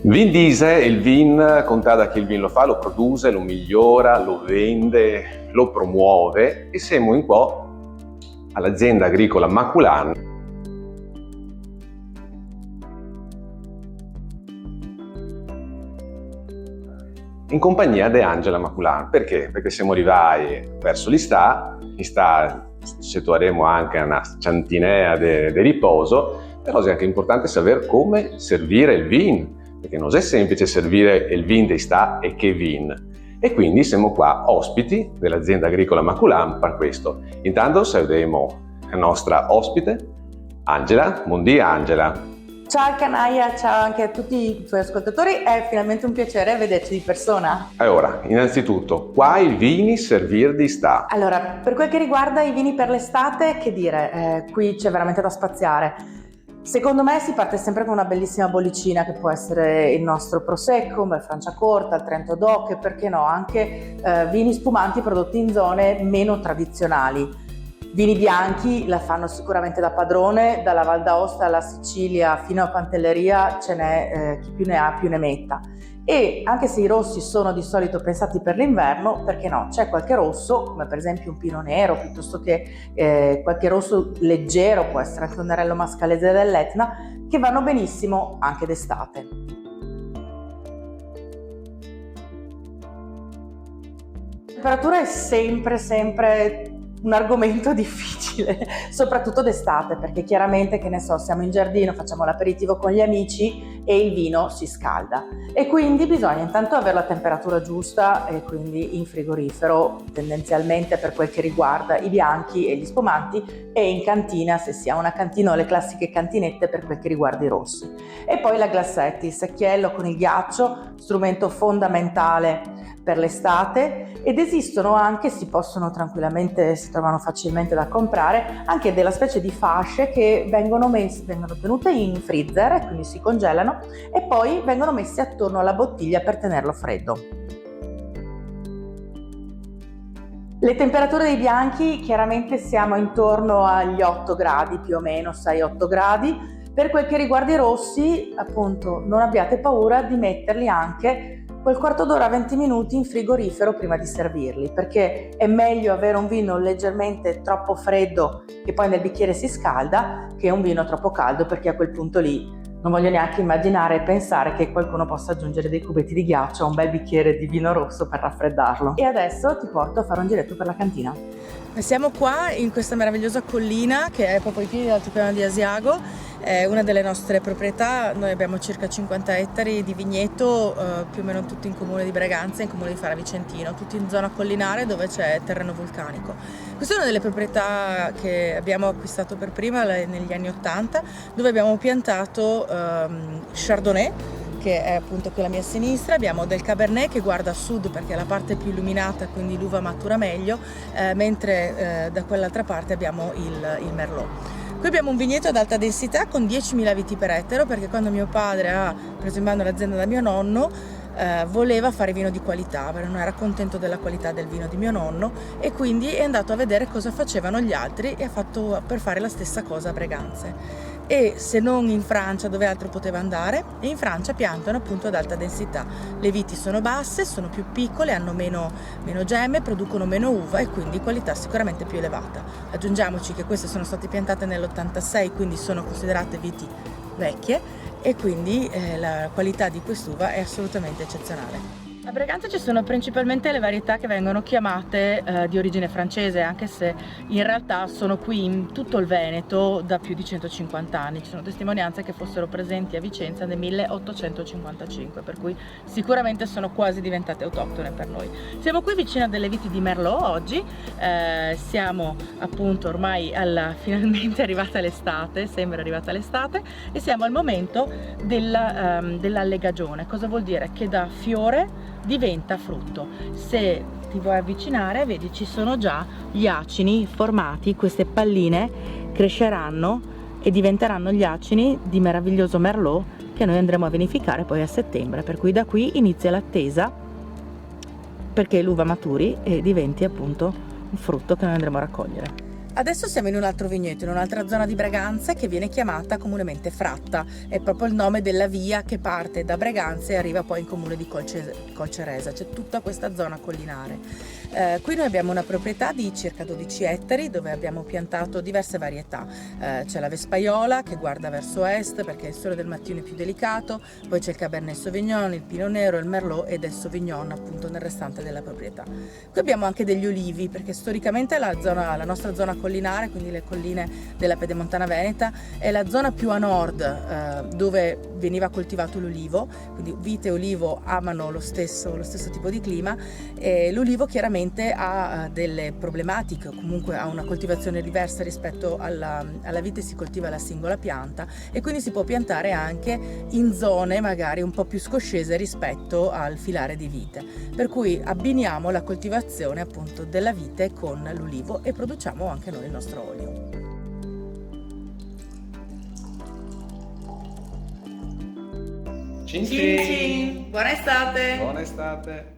Vin dice il vin conta da chi il vin lo fa, lo produce, lo migliora, lo vende, lo promuove e siamo un po' all'azienda agricola Maculan. In compagnia di Angela Maculan. Perché? Perché siamo arrivati verso l'Istà ci troveremo anche una centinaia di riposo, però è anche importante sapere come servire il vin, perché non è semplice servire il vin di sta e che vin. E quindi siamo qua ospiti dell'azienda agricola Maculan per questo. Intanto saluteremo la nostra ospite, Angela. Buondì Angela. Ciao Canaia, ciao anche a tutti i tuoi ascoltatori, è finalmente un piacere vederci di persona. Allora, innanzitutto, qua i vini servir di sta. Allora, per quel che riguarda i vini per l'estate, che dire, qui c'è veramente da spaziare. Secondo me si parte sempre con una bellissima bollicina che può essere il nostro Prosecco, un bel Franciacorta, il Trento DOC e perché no, anche vini spumanti prodotti in zone meno tradizionali. Vini bianchi la fanno sicuramente da padrone, dalla Val d'Aosta alla Sicilia fino a Pantelleria ce n'è chi più ne ha più ne metta. E anche se i rossi sono di solito pensati per l'inverno, perché no, c'è qualche rosso, come per esempio un Pinot Nero, piuttosto che qualche rosso leggero, può essere anche un Nerello Mascalese dell'Etna, che vanno benissimo anche d'estate. La temperatura è sempre un argomento difficile, soprattutto d'estate, perché chiaramente, che ne so, siamo in giardino, facciamo l'aperitivo con gli amici e il vino si scalda e quindi bisogna intanto avere la temperatura giusta e quindi in frigorifero tendenzialmente per quel che riguarda i bianchi e gli spumanti e in cantina se si ha una cantina o le classiche cantinette per quel che riguarda i rossi. E poi la glassette, il secchiello con il ghiaccio, strumento fondamentale per l'estate, ed esistono anche, si trovano facilmente da comprare, anche della specie di fasce che vengono tenute in freezer e quindi si congelano e poi vengono messe attorno alla bottiglia per tenerlo freddo. Le temperature dei bianchi chiaramente siamo intorno agli 8 gradi, più o meno 6-8 gradi. Per quel che riguarda i rossi, appunto, non abbiate paura di metterli anche quel quarto d'ora, 20 minuti in frigorifero prima di servirli, perché è meglio avere un vino leggermente troppo freddo che poi nel bicchiere si scalda che un vino troppo caldo, perché a quel punto lì non voglio neanche immaginare e pensare che qualcuno possa aggiungere dei cubetti di ghiaccio a un bel bicchiere di vino rosso per raffreddarlo. E adesso ti porto a fare un giretto per la cantina. Siamo qua in questa meravigliosa collina che è proprio ai piedi dell'altopiano di Asiago. È una delle nostre proprietà, noi abbiamo circa 50 ettari di vigneto, più o meno tutti in comune di Braganza e in comune di Fara Vicentino, tutti in zona collinare dove c'è terreno vulcanico. Questa è una delle proprietà che abbiamo acquistato per prima negli anni 80, dove abbiamo piantato Chardonnay, che è appunto qui alla mia sinistra, abbiamo del Cabernet che guarda a sud perché è la parte più illuminata, quindi l'uva matura meglio, mentre da quell'altra parte abbiamo il Merlot. Qui abbiamo un vigneto ad alta densità con 10.000 viti per ettaro, perché quando mio padre ha preso in mano l'azienda da mio nonno voleva fare vino di qualità, perché non era contento della qualità del vino di mio nonno e quindi è andato a vedere cosa facevano gli altri e ha fatto per fare la stessa cosa a Breganze. E se non in Francia, dove altro poteva andare? E in Francia piantano appunto ad alta densità. Le viti sono basse, sono più piccole, hanno meno gemme, producono meno uva e quindi qualità sicuramente più elevata. Aggiungiamoci che queste sono state piantate nell'86, quindi sono considerate viti vecchie e quindi la qualità di quest'uva è assolutamente eccezionale. A Breganze ci sono principalmente le varietà che vengono chiamate di origine francese, anche se in realtà sono qui in tutto il Veneto da più di 150 anni. Ci sono testimonianze che fossero presenti a Vicenza nel 1855, per cui sicuramente sono quasi diventate autoctone per noi. Siamo qui vicino a delle viti di Merlot oggi, siamo appunto ormai finalmente arrivata l'estate, sembra arrivata l'estate, e siamo al momento dell'allegagione. Cosa vuol dire? Che da fiore diventa frutto. Se ti vuoi avvicinare, vedi, ci sono già gli acini formati, queste palline cresceranno e diventeranno gli acini di meraviglioso Merlot che noi andremo a vinificare poi a settembre, per cui da qui inizia l'attesa perché l'uva maturi e diventi appunto un frutto che noi andremo a raccogliere. Adesso siamo in un altro vigneto, in un'altra zona di Braganza che viene chiamata comunemente Fratta, è proprio il nome della via che parte da Braganza e arriva poi in comune di Colceresa, c'è tutta questa zona collinare. Qui noi abbiamo una proprietà di circa 12 ettari dove abbiamo piantato diverse varietà, c'è la Vespaiola che guarda verso est perché il sole del mattino è più delicato, poi c'è il Cabernet Sauvignon, il Pinot Nero, il Merlot ed il Sauvignon appunto nel restante della proprietà. Qui abbiamo anche degli olivi perché storicamente la nostra zona collinare, quindi le colline della Pedemontana Veneta, è la zona più a nord dove veniva coltivato l'olivo, quindi vite e olivo amano lo stesso tipo di clima e l'olivo chiaramente ha delle problematiche, o comunque ha una coltivazione diversa rispetto alla vite, si coltiva la singola pianta e quindi si può piantare anche in zone magari un po' più scoscese rispetto al filare di vite, per cui abbiniamo la coltivazione appunto della vite con l'olivo e produciamo anche noi il nostro olio. Cin Cin cin! Buona estate! Buona estate!